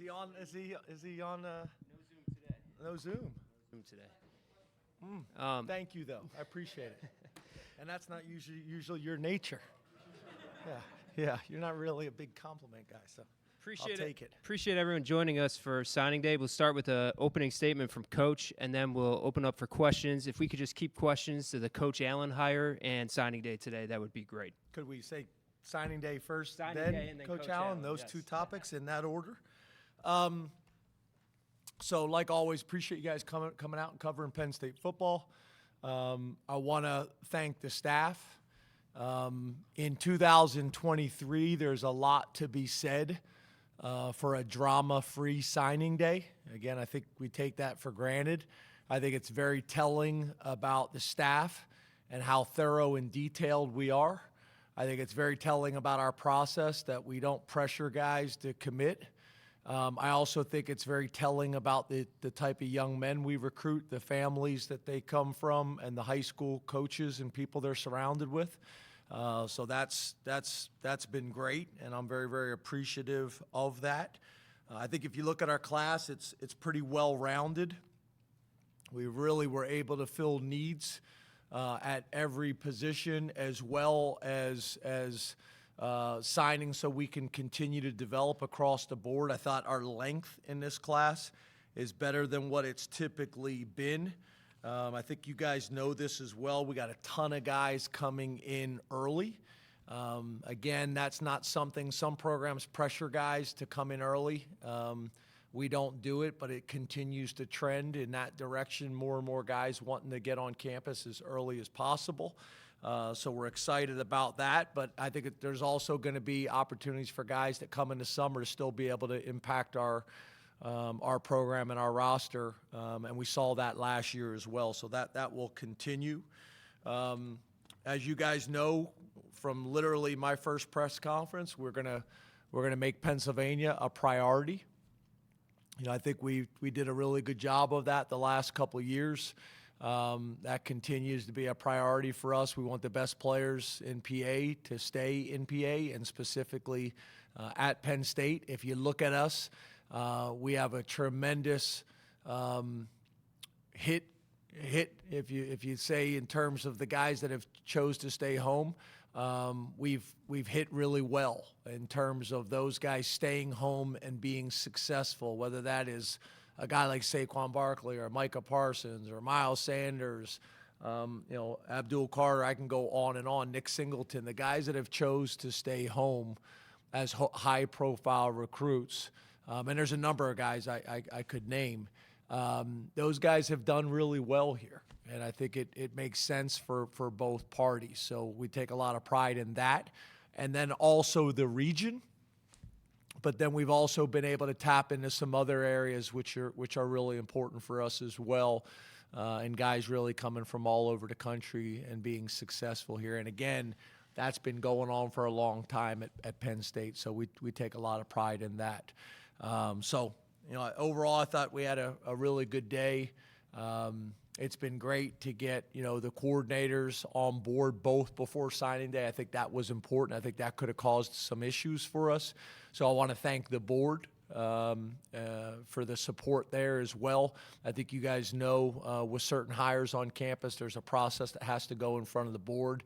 he on? Is he on? No Zoom today. No Zoom. Zoom today. Thank you, though. I appreciate it. And that's not usually your nature. Yeah. You're not really a big compliment guy, so Appreciate I'll take it. Appreciate everyone joining us for signing day. We'll start with an opening statement from Coach, and then we'll open up for questions. If we could just keep questions to the Coach Allen hire and signing day today, that would be great. Could we say signing day first, Signing then, day and then Coach Coach Allen? Allen, Those yes. two topics in that order. So, like always, appreciate you guys coming out and covering Penn State football. I want to thank the staff. In 2023, there's a lot to be said for a drama-free signing day. Again, I think we take that for granted. I think it's very telling about the staff and how thorough and detailed we are. I think it's very telling about our process that we don't pressure guys to commit. I also think it's very telling about the type of young men we recruit, the families that they come from, and the high school coaches and people they're surrounded with. So that's been great, and I'm very, very appreciative of that. I think if you look at our class, it's pretty well-rounded. We really were able to fill needs at every position, as well as signing so we can continue to develop across the board. I thought our length in this class is better than what it's typically been. I think you guys know this as well. We got a ton of guys coming in early. Again, that's not something some programs pressure guys to come in early. We don't do it, but it continues to trend in that direction. More and more guys wanting to get on campus as early as possible. So we're excited about that, but I think there's also going to be opportunities for guys that come in the summer to still be able to impact our program and our roster, and we saw that last year as well. So that will continue. As you guys know, from literally my first press conference, we're gonna make Pennsylvania a priority. You know, I think we did a really good job of that the last couple of years. That continues to be a priority for us. We want the best players in PA to stay in PA, and specifically at Penn State. If you look at us, we have a tremendous hit. If you say in terms of the guys that have chose to stay home, we've hit really well in terms of those guys staying home and being successful. Whether that is a guy like Saquon Barkley or Micah Parsons or Miles Sanders, Abdul Carter, I can go on and on. Nick Singleton, the guys that have chose to stay home as high-profile recruits. And there's a number of guys I could name. Those guys have done really well here, and I think it makes sense for both parties. So we take a lot of pride in that. And then also the region. But then we've also been able to tap into some other areas which are really important for us as well, and guys really coming from all over the country and being successful here. And again, that's been going on for a long time at Penn State, so we take a lot of pride in that. So, overall, I thought we had a really good day. It's been great to get, the coordinators on board both before signing day. I think that was important. I think that could have caused some issues for us. So I want to thank the board for the support there as well. I think you guys know with certain hires on campus, there's a process that has to go in front of the board.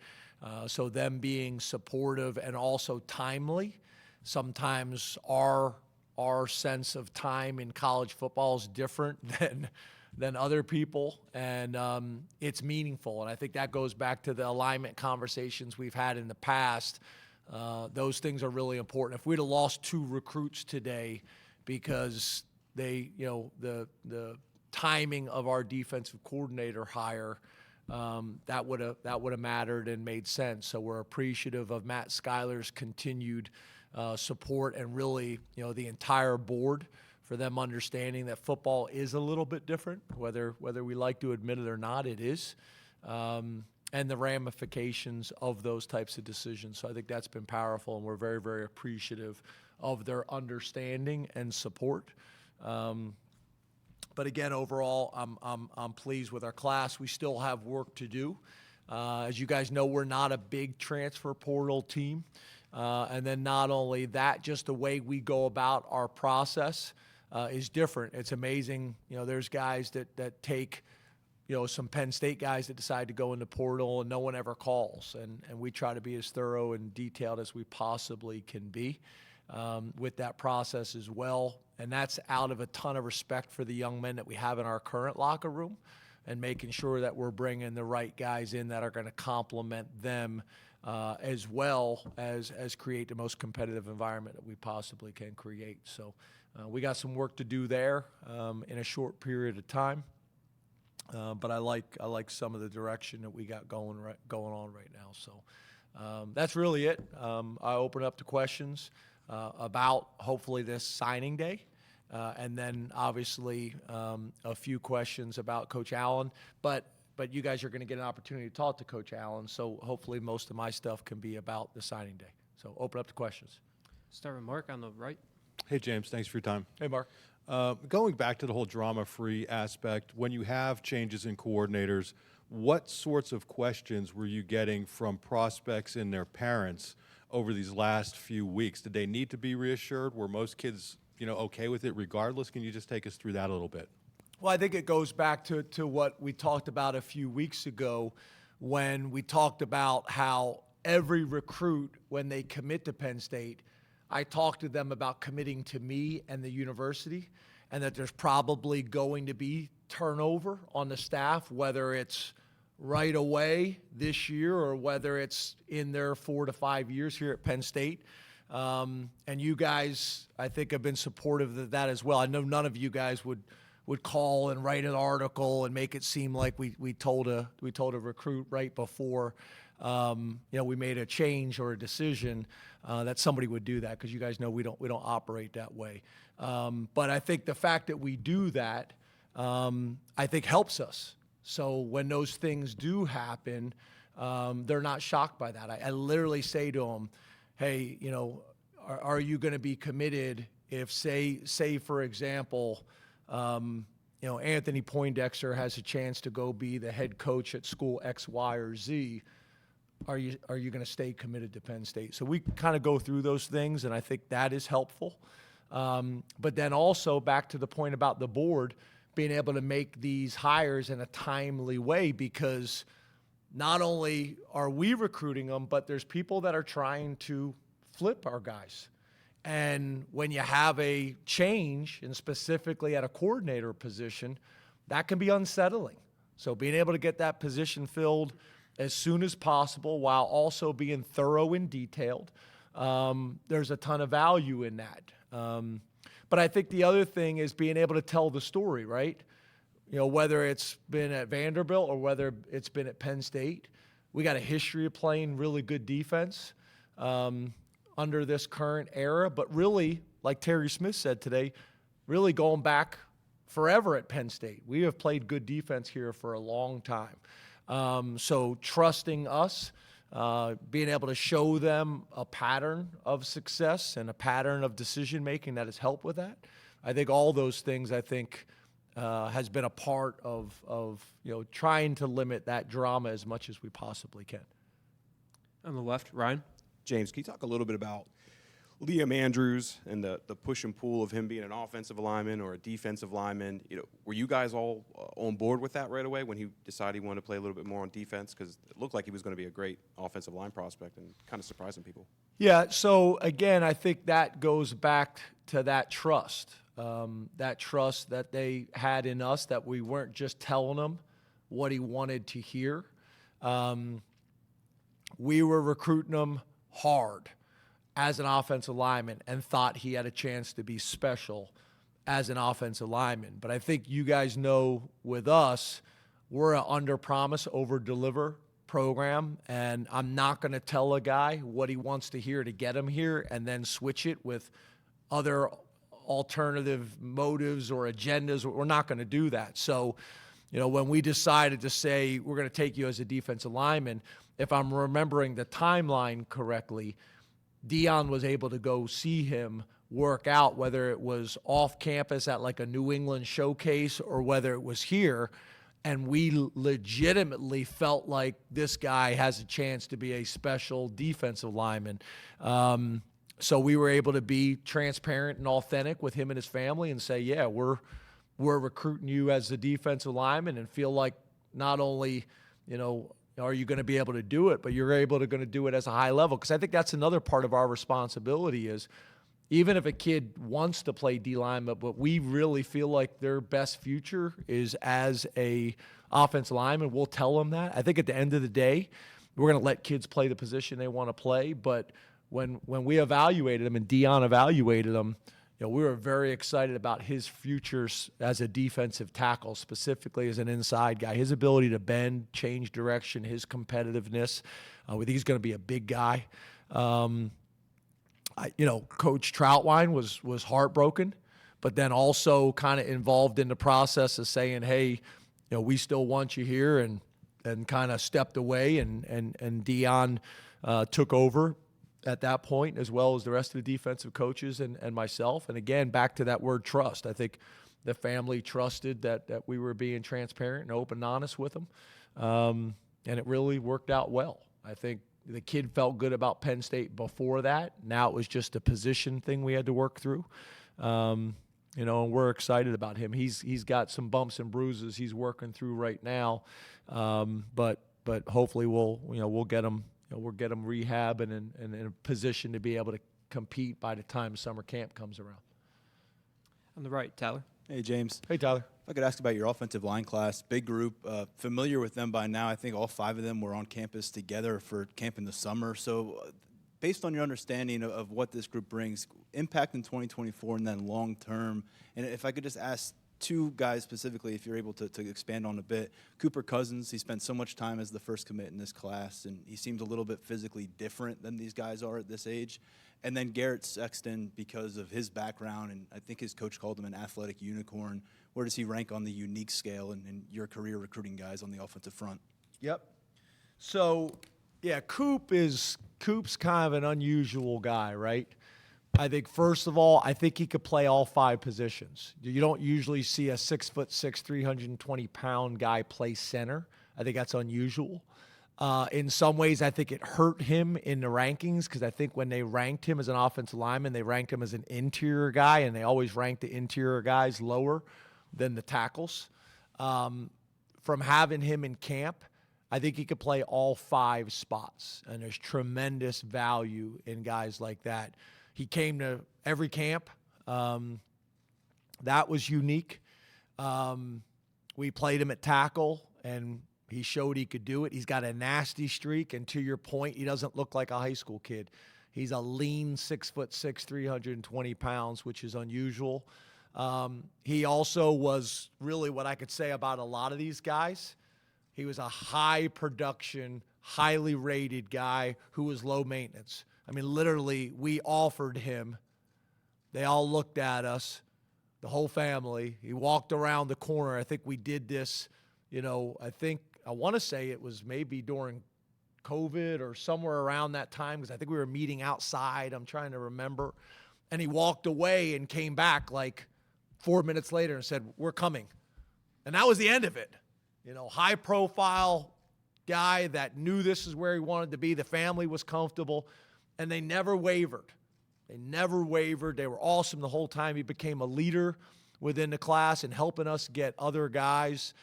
So them being supportive and also timely. Sometimes our sense of time in college football is different than other people, and it's meaningful. And I think that goes back to the alignment conversations we've had in the past. Those things are really important. If we'd have lost 2 recruits today because the timing of our defensive coordinator hire, that would have mattered and made sense. So we're appreciative of Matt Schuyler's continued support, and really, the entire board, for them understanding that football is a little bit different, whether we like to admit it or not, it is, and the ramifications of those types of decisions. So I think that's been powerful, and we're very, very appreciative of their understanding and support. But again, overall, I'm pleased with our class. We still have work to do. As you guys know, we're not a big transfer portal team. And then not only that, just the way we go about our process is different. It's amazing. There's guys that take, some Penn State guys that decide to go in the portal and no one ever calls. And we try to be as thorough and detailed as we possibly can be with that process as well. And that's out of a ton of respect for the young men that we have in our current locker room and making sure that we're bringing the right guys in that are going to complement them as well as create the most competitive environment that we possibly can create. So we got some work to do there in a short period of time. But I like some of the direction that we got going on right now. So that's really it. I open up to questions about hopefully this signing day. And then obviously a few questions about Coach Allen. But you guys are going to get an opportunity to talk to Coach Allen, so hopefully most of my stuff can be about the signing day. So open up to questions. Start with Mark on the right. Hey, James. Thanks for your time. Hey, Mark. Going back to the whole drama-free aspect, when you have changes in coordinators, what sorts of questions were you getting from prospects and their parents over these last few weeks? Did they need to be reassured? Were most kids, okay with it regardless? Can you just take us through that a little bit? Well, I think it goes back to what we talked about a few weeks ago when we talked about how every recruit, when they commit to Penn State, I talk to them about committing to me and the university, and that there's probably going to be turnover on the staff, whether it's right away this year or whether it's in their 4 to 5 years here at Penn State. And you guys, I think, have been supportive of that as well. I know none of you guys would call and write an article and make it seem like we told a recruit right before we made a change or a decision that somebody would do that, because you guys know we don't operate that way. But I think the fact that we do that, I think helps us. So when those things do happen, they're not shocked by that. I literally say to them, hey, are you going to be committed if say for example, Anthony Poindexter has a chance to go be the head coach at school X, Y, or Z. Are you going to stay committed to Penn State? So we kind of go through those things, and I think that is helpful. But then also back to the point about the board being able to make these hires in a timely way, because not only are we recruiting them, but there's people that are trying to flip our guys. And when you have a change, and specifically at a coordinator position, that can be unsettling. So being able to get that position filled as soon as possible while also being thorough and detailed, there's a ton of value in that. But I think the other thing is being able to tell the story, right? Whether it's been at Vanderbilt or whether it's been at Penn State, we got a history of playing really good defense under this current era, but really, like Terry Smith said today, really going back forever at Penn State. We have played good defense here for a long time. So trusting us, being able to show them a pattern of success and a pattern of decision-making that has helped with that. I think all those things, has been a part of trying to limit that drama as much as we possibly can. On the left, Ryan. James, can you talk a little bit about Liam Andrews and the push and pull of him being an offensive lineman or a defensive lineman? Were you guys all on board with that right away when he decided he wanted to play a little bit more on defense? Because it looked like he was going to be a great offensive line prospect and kind of surprising people. Yeah, so again, I think that goes back to that trust that they had in us, that we weren't just telling him what he wanted to hear. We were recruiting him hard as an offensive lineman and thought he had a chance to be special as an offensive lineman. But I think you guys know with us, we're an under-promise, over-deliver program, and I'm not going to tell a guy what he wants to hear to get him here and then switch it with other alternative motives or agendas. We're not going to do that. So, when we decided to say we're going to take you as a defensive lineman, if I'm remembering the timeline correctly, Dion was able to go see him work out, whether it was off campus at like a New England showcase or whether it was here. and we legitimately felt like this guy has a chance to be a special defensive lineman. So we were able to be transparent and authentic with him and his family and say, yeah, we're recruiting you as a defensive lineman, and feel like not only, are you going to be able to do it, but you're going to do it as a high level. Because I think that's another part of our responsibility is, even if a kid wants to play D lineman, but we really feel like their best future is as a offensive lineman, we'll tell them that. I think at the end of the day, we're going to let kids play the position they want to play. But when we evaluated him and Dion evaluated him, we were very excited about his futures as a defensive tackle, specifically as an inside guy. His ability to bend, change direction, his competitiveness. We think he's going to be a big guy. Coach Troutwine was heartbroken, but then also kind of involved in the process of saying, hey, we still want you here, and kind of stepped away, and Dion took over at that point, as well as the rest of the defensive coaches and myself. And again, back to that word trust. I think the family trusted that we were being transparent and open and honest with them. And it really worked out well. I think the kid felt good about Penn State before that. Now it was just a position thing we had to work through. And we're excited about him. He's got some bumps and bruises he's working through right now. But hopefully we'll get him. We'll get him rehab and in a position to be able to compete by the time summer camp comes around. On the right, Tyler. Hey, James. Hey, Tyler. If I could ask about your offensive line class, big group, familiar with them by now. I think all 5 of them were on campus together for camp in the summer. So based on your understanding of what this group brings, impact in 2024 and then long term, and if I could just ask 2 guys specifically, if you're able to expand on a bit. Cooper Cousins, he spent so much time as the first commit in this class, and he seems a little bit physically different than these guys are at this age. And then Garrett Sexton, because of his background, and I think his coach called him an athletic unicorn. Where does he rank on the unique scale in your career recruiting guys on the offensive front? Yep. So, yeah, Coop's kind of an unusual guy, right? I think, first of all, I think he could play all 5 positions. You don't usually see a 6'6", 320-pound guy play center. I think that's unusual. In some ways, I think it hurt him in the rankings, because I think when they ranked him as an offensive lineman, they ranked him as an interior guy, and they always ranked the interior guys lower than the tackles. From having him in camp, I think he could play all 5 spots, and there's tremendous value in guys like that. He came to every camp. That was unique. We played him at tackle, and he showed he could do it. He's got a nasty streak, and to your point, he doesn't look like a high school kid. He's a lean 6'6", 320 pounds, which is unusual. He also was really what I could say about a lot of these guys. He was a high production, highly rated guy who was low maintenance. I mean, literally, we offered him. They all looked at us, the whole family. He walked around the corner. I think we did this, I want to say it was maybe during COVID or somewhere around that time, because I think we were meeting outside. I'm trying to remember. And he walked away and came back like 4 minutes later and said, "We're coming." And that was the end of it. High profile guy that knew this is where he wanted to be. The family was comfortable. And they never wavered. They were awesome the whole time. He became a leader within the class and helping us get other guys.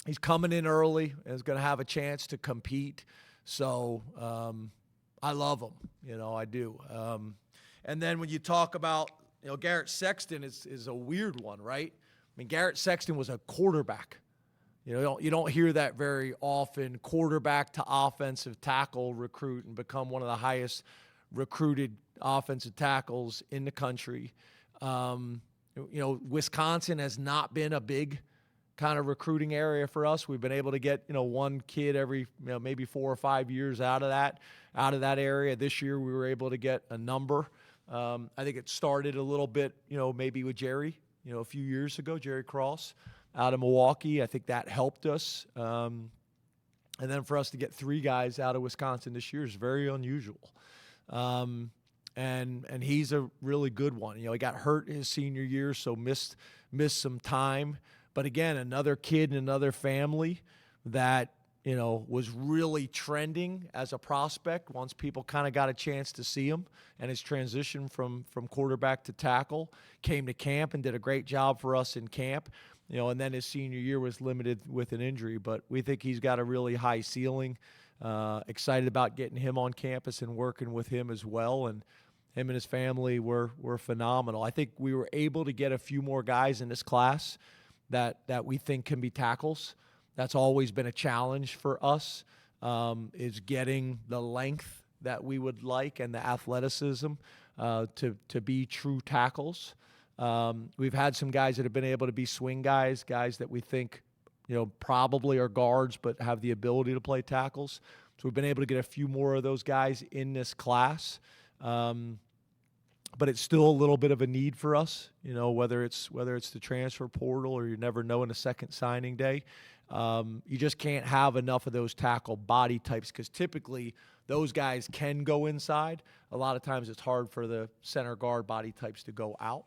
He's coming in early and is going to have a chance to compete. So I love him. I do. And then when you talk about, Garrett Sexton is a weird one, right? I mean, Garrett Sexton was a quarterback. You don't hear that very often, quarterback to offensive tackle recruit and become one of the highest recruited offensive tackles in the country. Wisconsin has not been a big kind of recruiting area for us. We've been able to get, one kid every, maybe 4 or 5 years out of that area. This year we were able to get a number. I think it started a little bit, maybe with Jerry, a few years ago, Jerry Cross out of Milwaukee. I think that helped us. And then for us to get 3 guys out of Wisconsin this year is very unusual. And he's a really good one. He got hurt his senior year, so missed some time. But again, another kid in another family that, was really trending as a prospect once people kind of got a chance to see him, and his transition from quarterback to tackle, came to camp and did a great job for us in camp. And then his senior year was limited with an injury, but we think he's got a really high ceiling. Excited about getting him on campus and working with him as well. And him and his family were phenomenal. I think we were able to get a few more guys in this class that we think can be tackles. That's always been a challenge for us, is getting the length that we would like and the athleticism to be true tackles. We've had some guys that have been able to be swing guys that we think, probably are guards but have the ability to play tackles. So we've been able to get a few more of those guys in this class. But it's still a little bit of a need for us, whether it's the transfer portal or you never know in a second signing day. You just can't have enough of those tackle body types because typically those guys can go inside. A lot of times it's hard for the center guard body types to go out.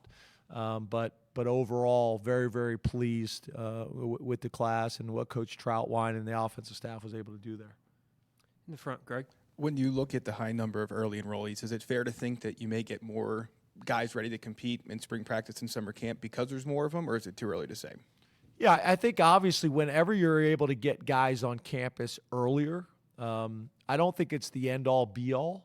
But overall, very, very pleased with the class and what Coach Troutwine and the offensive staff was able to do there. In the front, Greg. When you look at the high number of early enrollees, is it fair to think that you may get more guys ready to compete in spring practice and summer camp because there's more of them, or is it too early to say? Yeah, I think obviously whenever you're able to get guys on campus earlier, I don't think it's the end-all, be-all,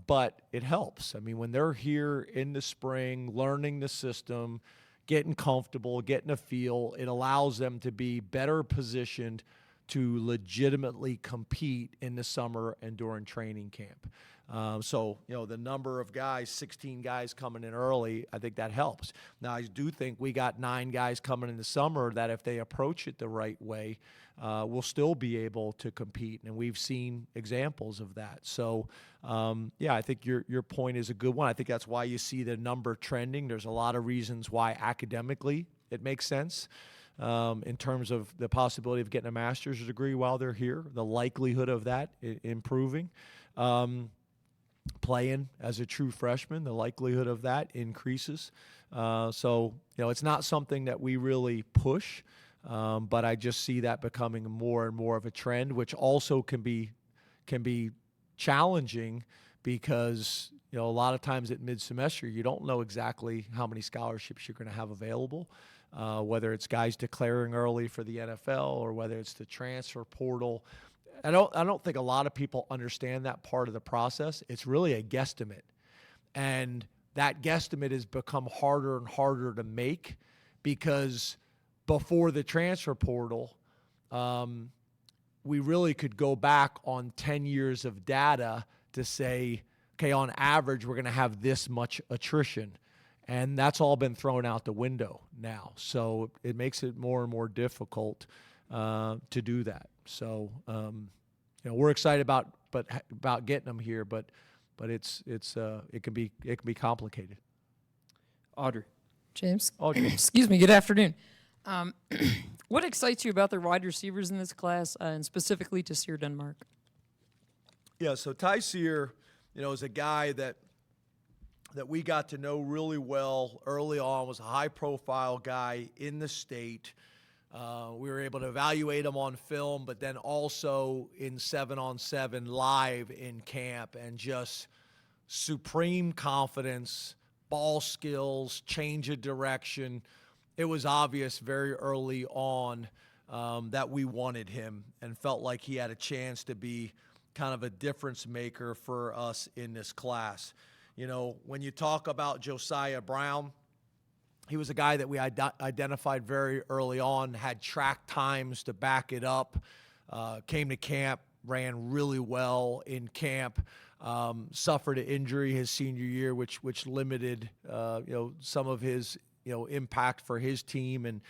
but it helps. I mean, when they're here in the spring, learning the system, getting comfortable, getting a feel, it allows them to be better positioned to legitimately compete in the summer and during training camp. So, the number of guys, 16 guys coming in early, I think that helps. Now, I do think we got 9 guys coming in the summer that if they approach it the right way, will still be able to compete, and we've seen examples of that. So, I think your point is a good one. I think that's why you see the number trending. There's a lot of reasons why academically it makes sense. In terms of the possibility of getting a master's degree while they're here, the likelihood of that improving. Playing as a true freshman, the likelihood of that increases. So, it's not something that we really push, but I just see that becoming more and more of a trend, which also can be challenging because, a lot of times at mid-semester, you don't know exactly how many scholarships you're going to have available. Whether it's guys declaring early for the NFL or whether it's the transfer portal. I don't think a lot of people understand that part of the process. It's really a guesstimate. And that guesstimate has become harder and harder to make because before the transfer portal, we really could go back on 10 years of data to say, okay, on average, we're going to have this much attrition. And that's all been thrown out the window now. So it makes it more and more difficult to do that. So, we're excited about getting them here, but it can be complicated. Audrey. James. Audrey. Excuse me. Good afternoon. What excites you about the wide receivers in this class, and specifically to Sear Denmark? Yeah, so Ty Sear, is a guy that we got to know really well early on, was a high-profile guy in the state. We were able to evaluate him on film, but then also in 7-on-7 live in camp, and just supreme confidence, ball skills, change of direction. It was obvious very early on that we wanted him and felt like he had a chance to be kind of a difference maker for us in this class. When you talk about Josiah Brown, he was a guy that we identified very early on, had track times to back it up, came to camp, ran really well in camp, suffered an injury his senior year, which limited, some of his, impact for his team and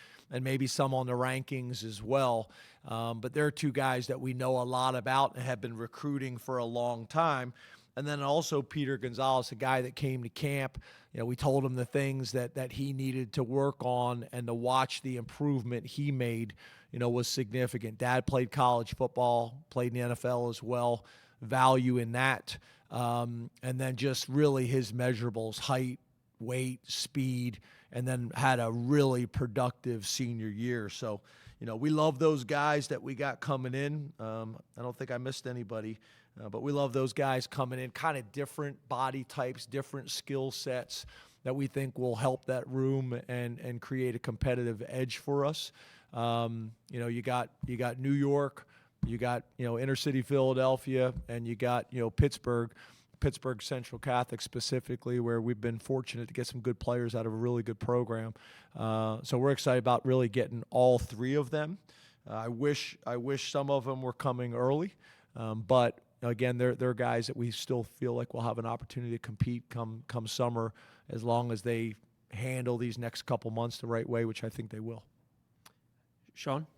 maybe some on the rankings as well. But there are 2 guys that we know a lot about and have been recruiting for a long time. And then also Peter Gonzalez, a guy that came to camp. We told him the things that he needed to work on, and to watch the improvement he made, was significant. Dad played college football, played in the NFL as well, value in that. And then just really his measurables, height, weight, speed, and then had a really productive senior year. So, we love those guys that we got coming in. I don't think I missed anybody, but we love those guys coming in, kind of different body types, different skill sets that we think will help that room and create a competitive edge for us. You got New York, you got inner city Philadelphia, and you got Pittsburgh Central Catholic specifically, where we've been fortunate to get some good players out of a really good program. So we're excited about really getting all three of them. I wish some of them were coming early, but again, they're guys that we still feel like will have an opportunity to compete come summer, as long as they handle these next couple months the right way, which I think they will. Sean?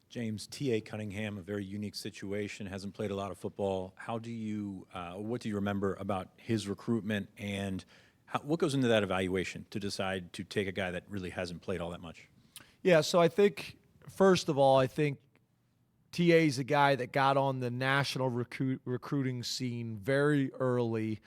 James, T.A. Cunningham, a very unique situation, hasn't played a lot of football. What do you remember about his recruitment, and what goes into that evaluation to decide to take a guy that really hasn't played all that much? Yeah, so I think, first of all, T.A. is a guy that got on the national recruiting scene very early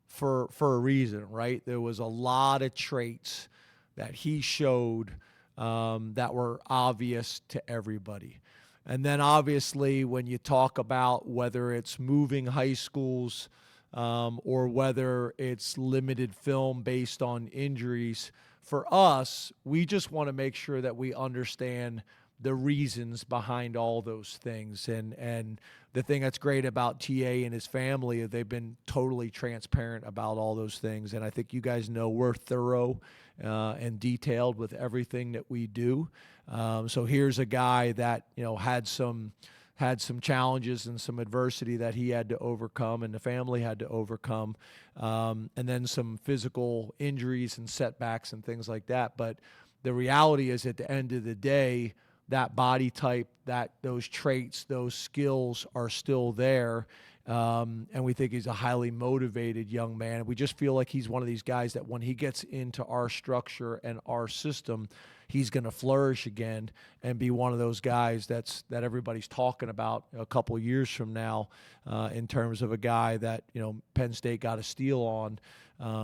for a reason, right? There was a lot of traits that he showed that were obvious to everybody. And then obviously when you talk about whether it's moving high schools or whether it's limited film based on injuries, for us, we just want to make sure that we understand the reasons behind all those things. And the thing that's great about TA and his family is they've been totally transparent about all those things. And I think you guys know we're thorough and detailed with everything that we do. So here's a guy that, had some challenges and some adversity that he had to overcome and the family had to overcome, and then some physical injuries and setbacks and things like that. But the reality is, at the end of the day, that body type, those traits, those skills are still there. And we think he's a highly motivated young man. We just feel like he's one of these guys that when he gets into our structure and our system, he's going to flourish again and be one of those guys that everybody's talking about a couple of years from now, in terms of a guy that, Penn State got a steal on,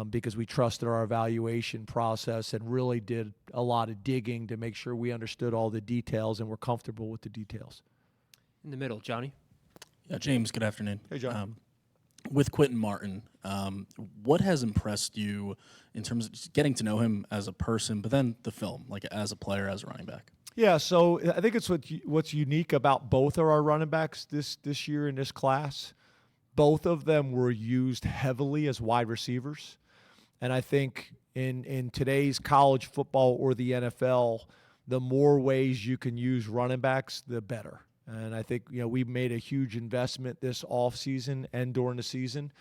because we trusted our evaluation process and really did a lot of digging to make sure we understood all the details and were comfortable with the details. In the middle, Johnny. Yeah, James, good afternoon. Hey, John. With Quentin Martin, what has impressed you in terms of just getting to know him as a person, but then the film, like as a player, as a running back? Yeah, so I think it's what's unique about both of our running backs this year in this class. Both of them were used heavily as wide receivers. And I think in today's college football or the NFL, the more ways you can use running backs, the better. And I think, we made a huge investment this offseason and during the season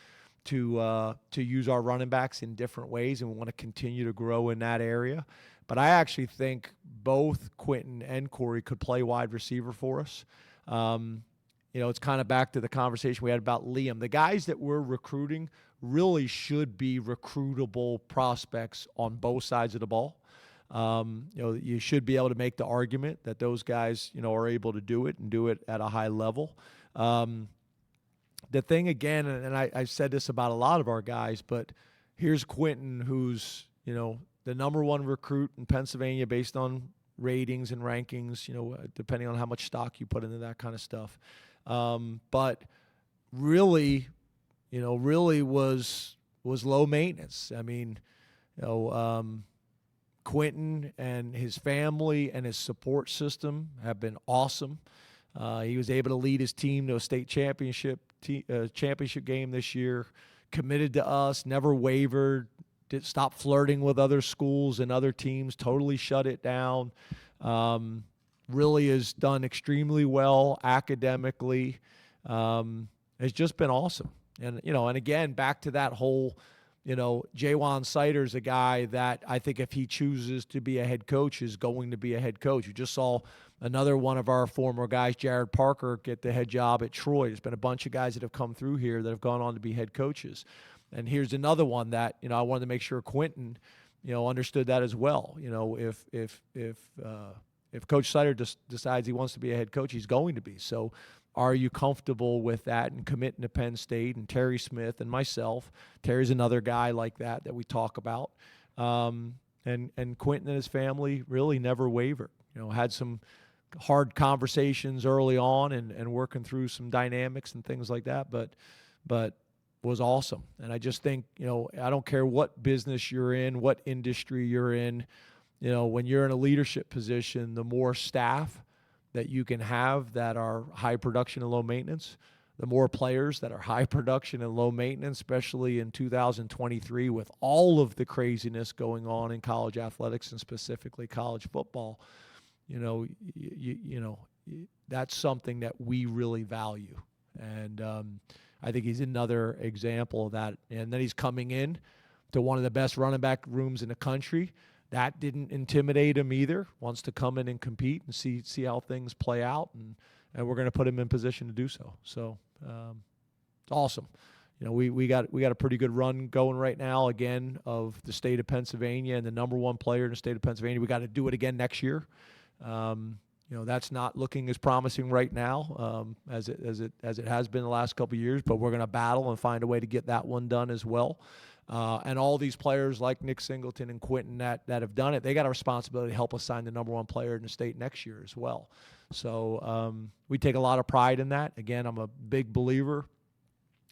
to use our running backs in different ways, and we want to continue to grow in that area. But I actually think both Quentin and Corey could play wide receiver for us. It's kind of back to the conversation we had about Liam. The guys that we're recruiting really should be recruitable prospects on both sides of the ball. You should be able to make the argument that those guys, are able to do it and do it at a high level. The thing again, and I've said this about a lot of our guys, but here's Quentin, who's, the number one recruit in Pennsylvania based on ratings and rankings, depending on how much stock you put into that kind of stuff. But really was low maintenance. I mean, Quentin and his family and his support system have been awesome. He was able to lead his team to a state championship game this year, committed to us, never wavered, didn't stop flirting with other schools and other teams, totally shut it down. Really has done extremely well academically. It's just been awesome. And, and again, back to that whole, Jaywan Sider's a guy that I think if he chooses to be a head coach is going to be a head coach. You just saw another one of our former guys, Jared Parker, get the head job at Troy. There's been a bunch of guys that have come through here that have gone on to be head coaches. And here's another one that, I wanted to make sure Quentin, understood that as well. If Coach Sider decides he wants to be a head coach, he's going to be. So are you comfortable with that and committing to Penn State? And Terry Smith and myself, Terry's another guy like that we talk about. And Quentin and his family really never wavered. Had some hard conversations early on and working through some dynamics and things like that, but was awesome. And I just think, I don't care what business you're in, what industry you're in, when you're in a leadership position, the more staff that you can have that are high production and low maintenance, the more players that are high production and low maintenance, especially in 2023 with all of the craziness going on in college athletics and specifically college football, that's something that we really value. And I think he's another example of that. And then he's coming in to one of the best running back rooms in the country. That didn't intimidate him either. Wants to come in and compete and see how things play out, and we're going to put him in position to do so. So it's awesome. We got a pretty good run going right now, again, of the state of Pennsylvania and the number one player in the state of Pennsylvania. We got to do it again next year. That's not looking as promising right now as it has been the last couple of years, but we're going to battle and find a way to get that one done as well. And all these players like Nick Singleton and Quentin that have done it, they got a responsibility to help us sign the number one player in the state next year as well. So we take a lot of pride in that. Again, I'm a big believer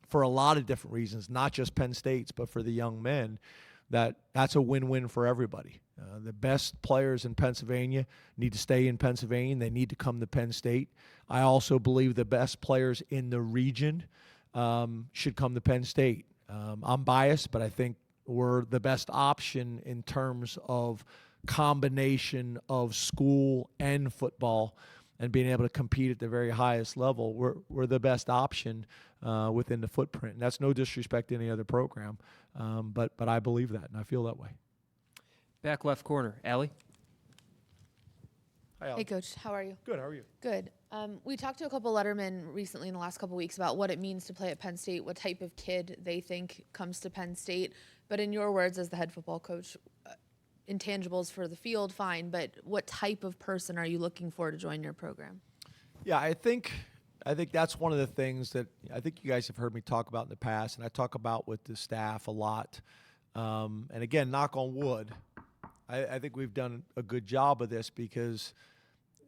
for a lot of different reasons, not just Penn State's, but for the young men, that's a win-win for everybody. The best players in Pennsylvania need to stay in Pennsylvania. They need to come to Penn State. I also believe the best players in the region should come to Penn State. I'm biased, but I think we're the best option in terms of combination of school and football and being able to compete at the very highest level. We're the best option within the footprint. And that's no disrespect to any other program, but I believe that, and I feel that way. Back left corner, Allie. Hi, Al. Hey, Coach. How are you? Good. How are you? Good. We talked to a couple lettermen recently in the last couple weeks about what it means to play at Penn State, what type of kid they think comes to Penn State. But in your words as the head football coach, intangibles for the field, fine, but what type of person are you looking for to join your program? Yeah, I think that's one of the things that I think you guys have heard me talk about in the past, and I talk about with the staff a lot. And again, knock on wood, I think we've done a good job of this because,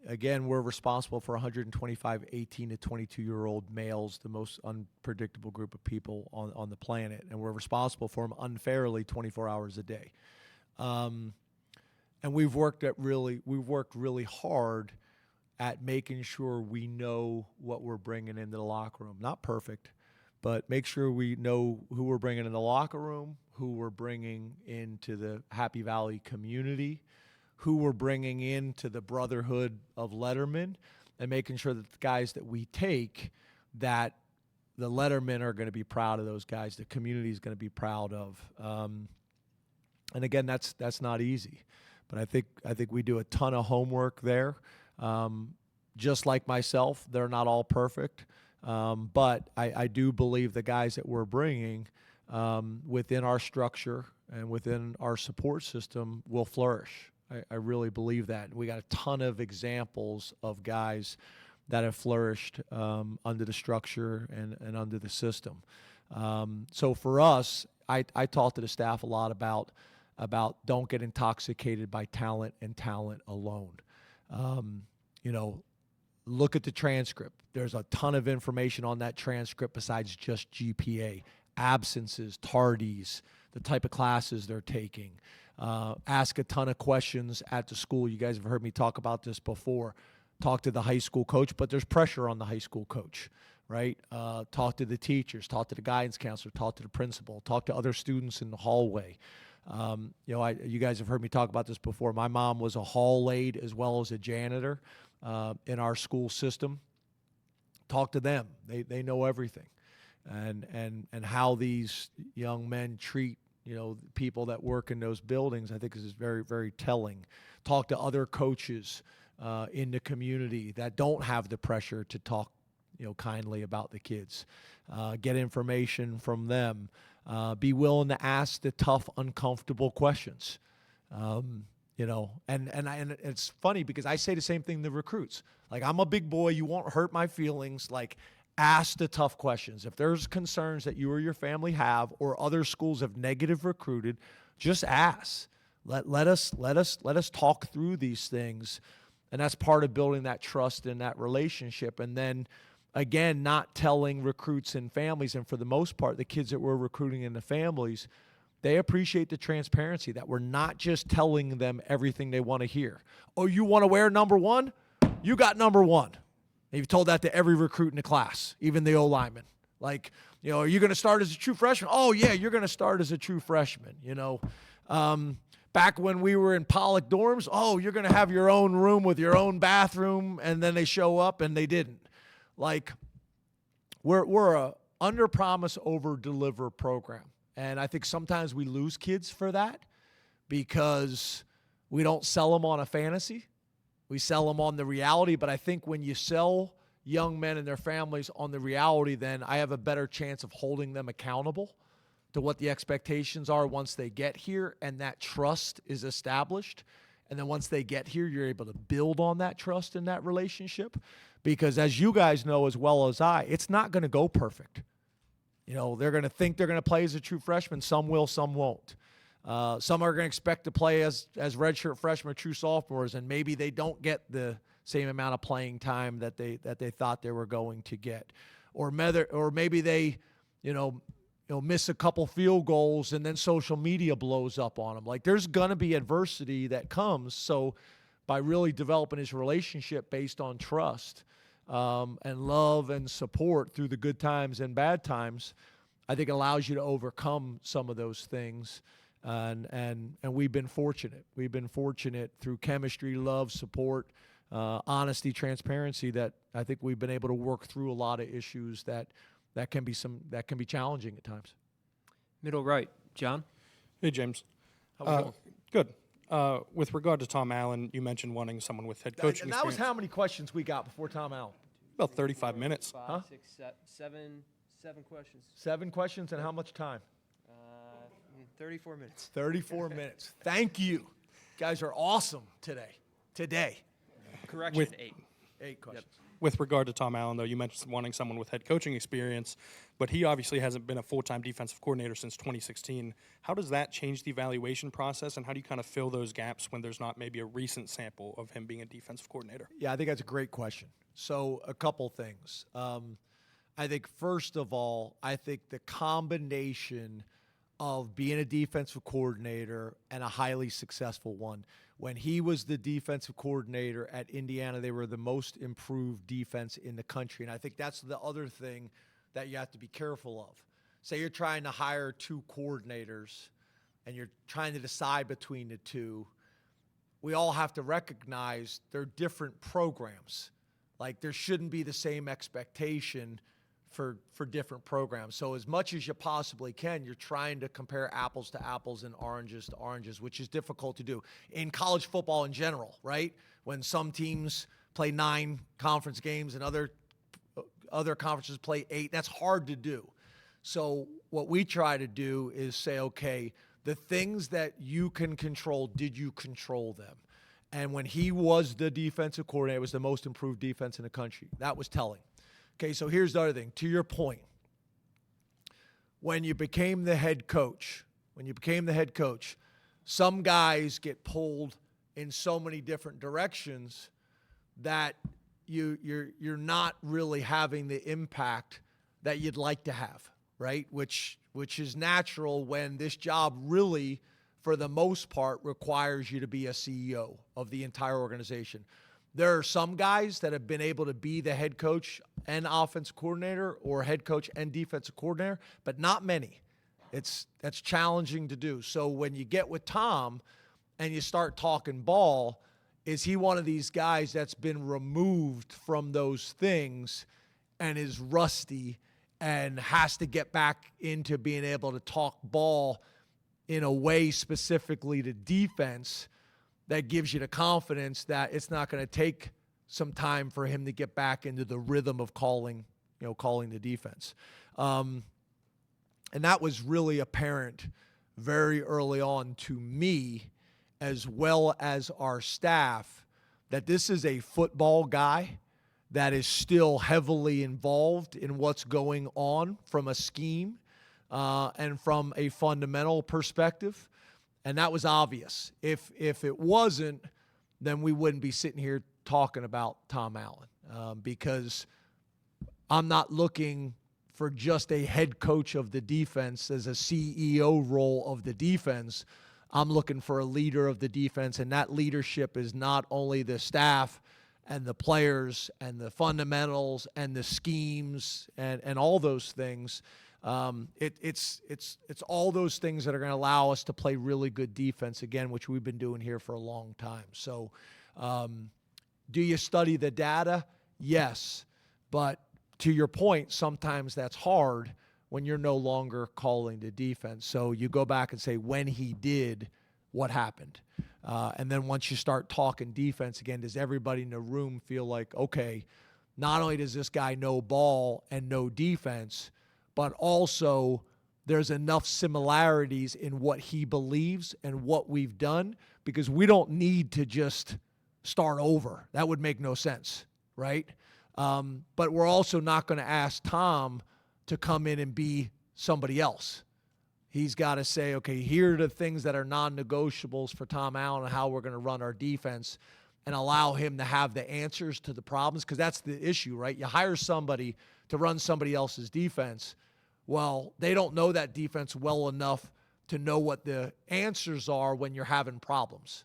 again, we're responsible for 125 18 to 22-year-old males, the most unpredictable group of people on the planet, and we're responsible for them unfairly 24 hours a day. And we've worked really hard at making sure we know what we're bringing into the locker room. Not perfect, but make sure we know who we're bringing in the locker room, who we're bringing into the Happy Valley community, who we're bringing into the brotherhood of Letterman, and making sure that the guys that we take, that the Lettermen are going to be proud of those guys, the community is going to be proud of. And again, that's not easy, but I think we do a ton of homework there. Just like myself, they're not all perfect, but I do believe the guys that we're bringing within our structure and within our support system will flourish. I really believe that. We got a ton of examples of guys that have flourished under the structure and under the system. So for us, I talk to the staff a lot about don't get intoxicated by talent and talent alone. Look at the transcript. There's a ton of information on that transcript besides just GPA, absences, tardies, the type of classes they're taking. Ask a ton of questions at the school. You guys have heard me talk about this before. Talk to the high school coach, but there's pressure on the high school coach, right? Talk to the teachers, talk to the guidance counselor, talk to the principal, talk to other students in the hallway. You guys have heard me talk about this before. My mom was a hall aide as well as a janitor in our school system. Talk to them. They know everything. And how these young men treat, people that work in those buildings, I think is very, very telling. Talk to other coaches in the community that don't have the pressure to talk, kindly about the kids. Get information from them. Be willing to ask the tough, uncomfortable questions. And it's funny because I say the same thing to recruits. Like, I'm a big boy. You won't hurt my feelings. Like, ask the tough questions. If there's concerns that you or your family have, or other schools have negative recruited, just ask. Let us talk through these things, and that's part of building that trust in that relationship. And then, again, not telling recruits and families, and for the most part, the kids that we're recruiting in the families, they appreciate the transparency that we're not just telling them everything they want to hear. Oh, you want to wear number 1? You got number 1. And you've told that to every recruit in the class, even the O-lineman. Like, are you going to start as a true freshman? Oh, yeah, you're going to start as a true freshman, Back when we were in Pollock dorms, oh, you're going to have your own room with your own bathroom, and then they show up and they didn't. Like, we're a under-promise, over-deliver program. And I think sometimes we lose kids for that because we don't sell them on a fantasy. We sell them on the reality. But I think when you sell young men and their families on the reality, then I have a better chance of holding them accountable to what the expectations are once they get here, and that trust is established. And then once they get here, you're able to build on that trust in that relationship. Because as you guys know as well as I, it's not going to go perfect. They're going to think they're going to play as a true freshman. Some will, some won't. Some are going to expect to play as redshirt freshmen or true sophomores, and maybe they don't get the same amount of playing time that they thought they were going to get. Or maybe they, miss a couple field goals and then social media blows up on them. Like, there's going to be adversity that comes. So by really developing his relationship based on trust and love and support through the good times and bad times, I think it allows you to overcome some of those things. And we've been fortunate. We've been fortunate through chemistry, love, support, honesty, transparency, that I think we've been able to work through a lot of issues that can be challenging at times. Middle right, John. Hey, James. How we doing? Good. With regard to Tom Allen, you mentioned wanting someone with head coaching And that was experience. how many questions we got before Tom Allen? About 35 minutes. 5, 6, 7 questions. 7 questions, and how much time? 34 minutes. 34 minutes. Thank you. You guys are awesome today. Correction, With- 8. 8 questions. With regard to Tom Allen, though, you mentioned wanting someone with head coaching experience, but he obviously hasn't been a full-time defensive coordinator since 2016. How does that change the evaluation process, and how do you kind of fill those gaps when there's not maybe a recent sample of him being a defensive coordinator? Yeah, I think that's a great question. So a couple things. I think, first of all, the combination of being a defensive coordinator and a highly successful one. When he was the defensive coordinator at Indiana, they were the most improved defense in the country. And I think that's the other thing that you have to be careful of. Say you're trying to hire 2 coordinators and you're trying to decide between the 2. We all have to recognize they're different programs. Like, there shouldn't be the same expectation for different programs. So as much as you possibly can, you're trying to compare apples to apples and oranges to oranges, which is difficult to do. In college football in general, right? When some teams play 9 conference games and other conferences play 8, that's hard to do. So what we try to do is say, okay, the things that you can control, did you control them? And when he was the defensive coordinator, it was the most improved defense in the country. That was telling. Okay, so here's the other thing. To your point, when you became the head coach, some guys get pulled in so many different directions that you're not really having the impact that you'd like to have, right? Which is natural when this job really, for the most part, requires you to be a CEO of the entire organization. There are some guys that have been able to be the head coach and offensive coordinator, or head coach and defensive coordinator, but not many. That's challenging to do. So when you get with Tom and you start talking ball, is he one of these guys that's been removed from those things and is rusty and has to get back into being able to talk ball in a way specifically to defense that gives you the confidence that it's not going to take some time for him to get back into the rhythm of calling the defense. And that was really apparent very early on to me as well as our staff, that this is a football guy that is still heavily involved in what's going on from a scheme and from a fundamental perspective. And that was obvious. If it wasn't, then we wouldn't be sitting here talking about Tom Allen, because I'm not looking for just a head coach of the defense as a CEO role of the defense. I'm looking for a leader of the defense, and that leadership is not only the staff and the players and the fundamentals and the schemes and all those things. It's all those things that are going to allow us to play really good defense again, which we've been doing here for a long time. So do you study the data? Yes. But to your point, sometimes that's hard when you're no longer calling the defense. So you go back and say, when he did, what happened? And then once you start talking defense again, does everybody in the room feel like, okay, not only does this guy know ball and know defense, but also there's enough similarities in what he believes and what we've done, because we don't need to just start over. That would make no sense, right? But we're also not going to ask Tom to come in and be somebody else. He's got to say, okay, here are the things that are non-negotiables for Tom Allen and how we're going to run our defense, and allow him to have the answers to the problems, because that's the issue, right? You hire somebody to run somebody else's defense. Well, they don't know that defense well enough to know what the answers are when you're having problems,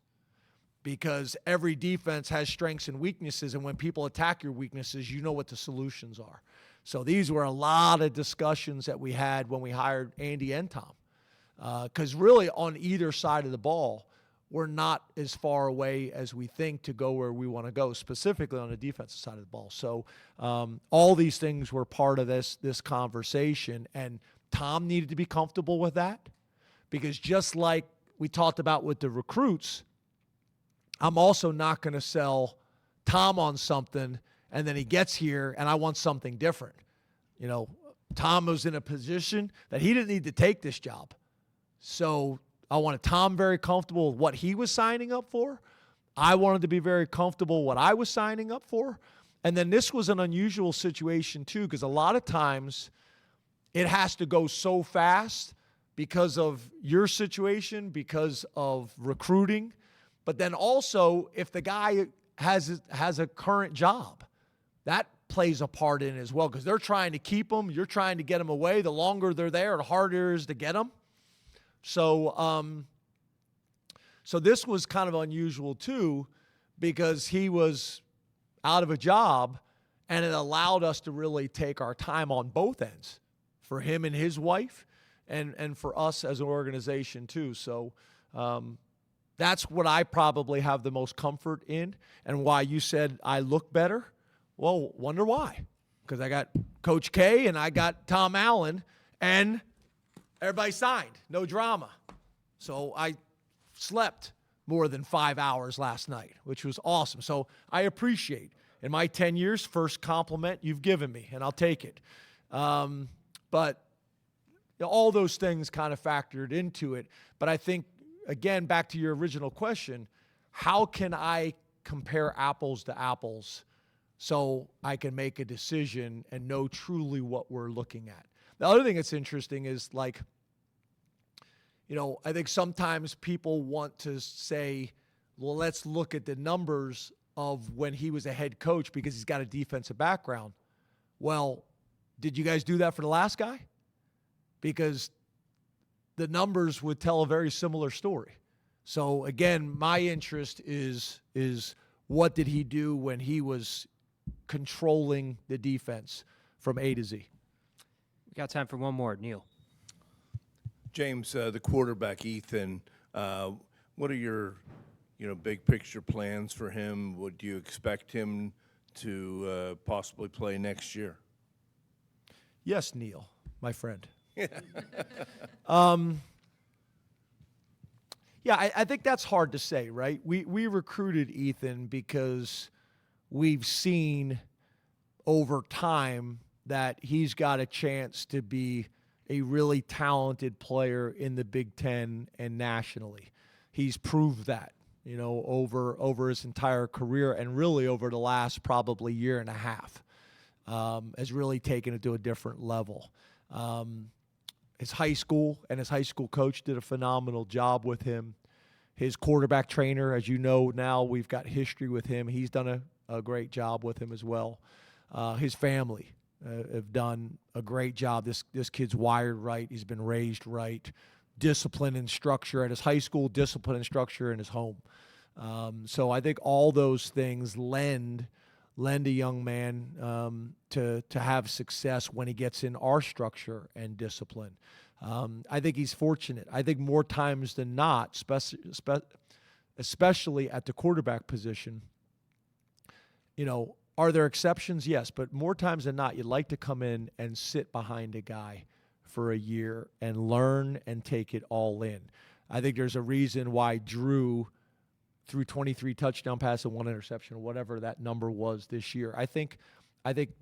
because every defense has strengths and weaknesses, and when people attack your weaknesses, you know what the solutions are. So these were a lot of discussions that we had when we hired Andy and Tom, because really on either side of the ball, we're not as far away as we think to go where we want to go, specifically on the defensive side of the ball. So all these things were part of this conversation, and Tom needed to be comfortable with that, because just like we talked about with the recruits, I'm also not going to sell Tom on something and then he gets here and I want something different. You know, Tom was in a position that he didn't need to take this job. So I wanted Tom very comfortable with what he was signing up for. I wanted to be very comfortable with what I was signing up for. And then this was an unusual situation too, because a lot of times it has to go so fast because of your situation, because of recruiting. But then also, if the guy has a current job, that plays a part in it as well, because they're trying to keep them. You're trying to get them away. The longer they're there, the harder it is to get them. So, so this was kind of unusual too, because he was out of a job, and it allowed us to really take our time on both ends, for him and his wife, and for us as an organization too. So that's what I probably have the most comfort in, and why you said I look better. Well, wonder why? Because I got Coach K and I got Tom Allen, and everybody signed. No drama. So I slept more than 5 hours last night, which was awesome. So I appreciate, in my 10 years, first compliment you've given me, and I'll take it. But you know, all those things kind of factored into it. But I think, again, back to your original question, how can I compare apples to apples so I can make a decision and know truly what we're looking at? The other thing that's interesting is, like, you know, I think sometimes people want to say, well, let's look at the numbers of when he was a head coach because he's got a defensive background. Well, did you guys do that for the last guy? Because the numbers would tell a very similar story. So again, my interest is what did he do when he was controlling the defense from A to Z. We got time for one more. Neil. James, the quarterback, Ethan, what are your, big picture plans for him? Would you expect him to possibly play next year? Yes, Neil, my friend. Yeah, I think that's hard to say, right? We recruited Ethan because we've seen over time that he's got a chance to be a really talented player in the Big Ten and nationally. he's proved that, over his entire career, and really over the last probably year and a half, has really taken it to a different level. His high school and his high school coach did a phenomenal job with him. His quarterback trainer, as you know now, we've got history with him. He's done a great job with him as well. His family have done a great job. This kid's wired right. He's been raised right. Discipline and structure at his high school, discipline and structure in his home. So I think all those things lend a young man to have success when he gets in our structure and discipline. I think he's fortunate. I think more times than not, especially at the quarterback position, are there exceptions? Yes, but more times than not, you'd like to come in and sit behind a guy for a year and learn and take it all in. I think there's a reason why Drew threw 23 touchdown passes and 1 interception, or whatever that number was this year. I think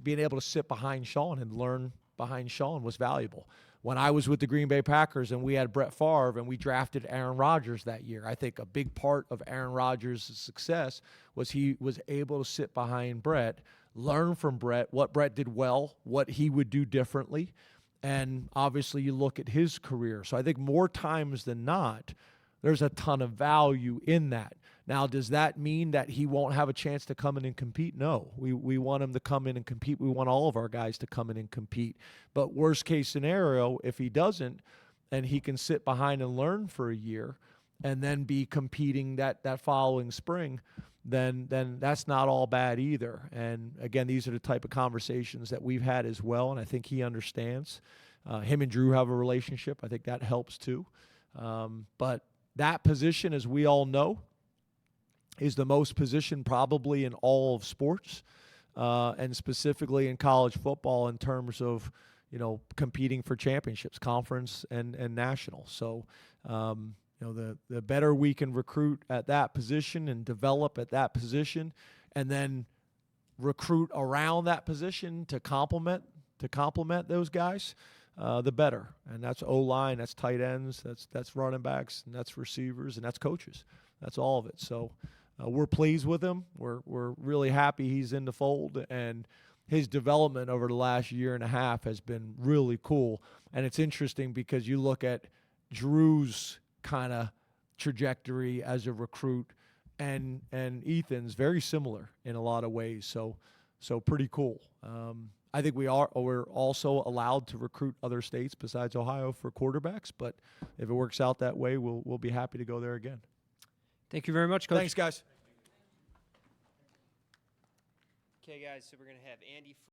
being able to sit behind Sean and learn behind Sean was valuable. When I was with the Green Bay Packers and we had Brett Favre and we drafted Aaron Rodgers that year, I think a big part of Aaron Rodgers' success was he was able to sit behind Brett, learn from Brett what Brett did well, what he would do differently, and obviously you look at his career. So I think more times than not, there's a ton of value in that. Now, does that mean that he won't have a chance to come in and compete? No. We want him to come in and compete. We want all of our guys to come in and compete. But worst case scenario, if he doesn't, and he can sit behind and learn for a year and then be competing that following spring, then that's not all bad either. And again, these are the type of conversations that we've had as well, and I think he understands. Him and Drew have a relationship. I think that helps too. But that position, as we all know, is the most position probably in all of sports, and specifically in college football in terms of, competing for championships, conference and national. So, the better we can recruit at that position and develop at that position, and then recruit around that position to complement those guys, the better. And that's O-line, that's tight ends, that's running backs, and that's receivers, and that's coaches. That's all of it. So we're pleased with him. We're really happy he's in the fold, and his development over the last year and a half has been really cool. And it's interesting because you look at Drew's kind of trajectory as a recruit, and Ethan's very similar in a lot of ways. So pretty cool. I think we're also allowed to recruit other states besides Ohio for quarterbacks, but if it works out that way, we'll be happy to go there again. Thank you very much, Coach. Thanks, guys. Okay, guys, so we're going to have Andy